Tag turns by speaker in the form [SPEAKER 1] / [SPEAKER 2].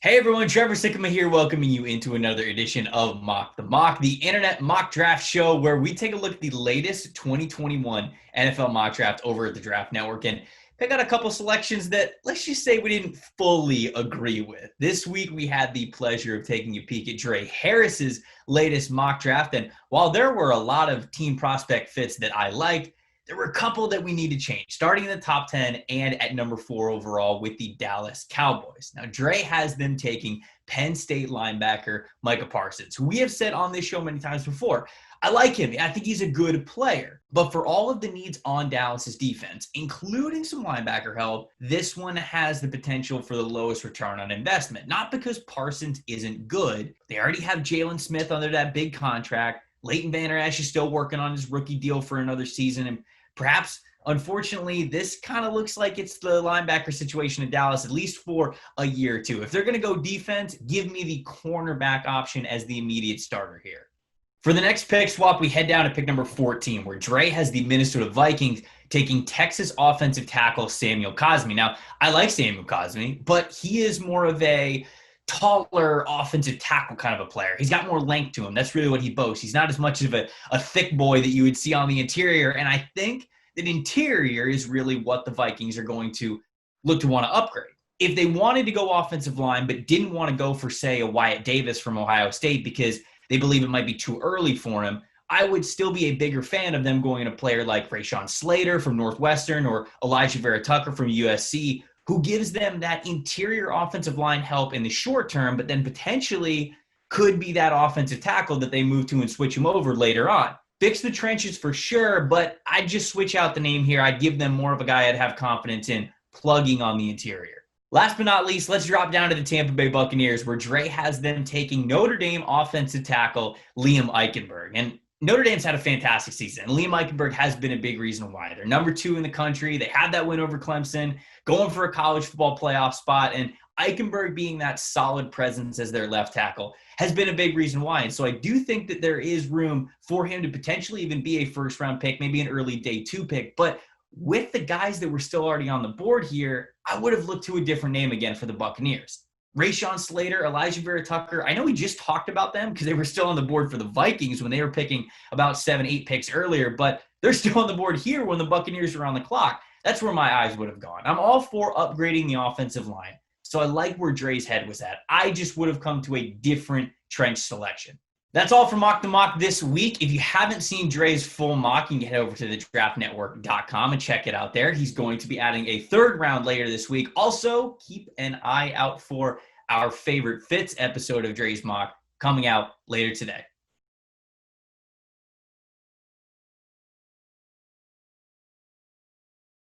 [SPEAKER 1] Hey everyone, Trevor Sikkema here, welcoming you into another edition of Mock the Mock, the internet mock draft show where we take a look at the latest 2021 NFL mock draft over at the Draft Network and pick out a couple selections that, let's just say, we didn't fully agree with. This week, we had the pleasure of taking a peek at Drae Harris's latest mock draft, and while there were a lot of team prospect fits that I liked, there were a couple that we need to change, starting in the top 10 and at number 4 overall with the Dallas Cowboys. Now, Drae has them taking Penn State linebacker Micah Parsons, who we have said on this show many times before. I like him. I think he's a good player. But for all of the needs on Dallas's defense, including some linebacker help, this one has the potential for the lowest return on investment. Not because Parsons isn't good. They already have Jalen Smith under that big contract. Leighton Vander Esch is still working on his rookie deal for another season. And perhaps, unfortunately, this kind of looks like it's the linebacker situation in Dallas, at least for a year or two. If they're going to go defense, give me the cornerback option as the immediate starter here. For the next pick swap, we head down to pick number 14, where Drae has the Minnesota Vikings taking Texas offensive tackle Samuel Cosmi. Now, I like Samuel Cosmi, but he is more of a taller offensive tackle kind of a player. He's got more length to him. That's really what he boasts. He's not as much of a thick boy that you would see on the interior. And I think that interior is really what the Vikings are going to look to want to upgrade. If they wanted to go offensive line but didn't want to go for, say, a Wyatt Davis from Ohio State because they believe it might be too early for him, I would still be a bigger fan of them going to a player like Rashawn Slater from Northwestern or Elijah Vera Tucker from USC, who gives them that interior offensive line help in the short term, but then potentially could be that offensive tackle that they move to and switch him over later on. Fix the trenches for sure, but I'd just switch out the name here. I'd give them more of a guy I'd have confidence in plugging on the interior. Last but not least, let's drop down to the Tampa Bay Buccaneers, where Drae has them taking Notre Dame offensive tackle Liam Eichenberg. And Notre Dame's had a fantastic season, and Liam Eichenberg has been a big reason why. They're number 2 in the country. They had that win over Clemson, going for a college football playoff spot, and Eichenberg being that solid presence as their left tackle has been a big reason why. And so I do think that there is room for him to potentially even be a first-round pick, maybe an early day 2 pick. But with the guys that were still already on the board here, I would have looked to a different name again for the Buccaneers. Rashawn Slater, Elijah Vera Tucker. I know we just talked about them because they were still on the board for the Vikings when they were picking about 7-8 picks earlier, but they're still on the board here when the Buccaneers are on the clock. That's where my eyes would have gone. I'm all for upgrading the offensive line, so I like where Drae's head was at. I just would have come to a different trench selection. That's all for Mock the Mock this week. If you haven't seen Drae's full mock, you can head over to the draftnetwork.com and check it out there. He's going to be adding a 3rd round later this week. Also, keep an eye out for our favorite fits episode of Drae's mock coming out later today.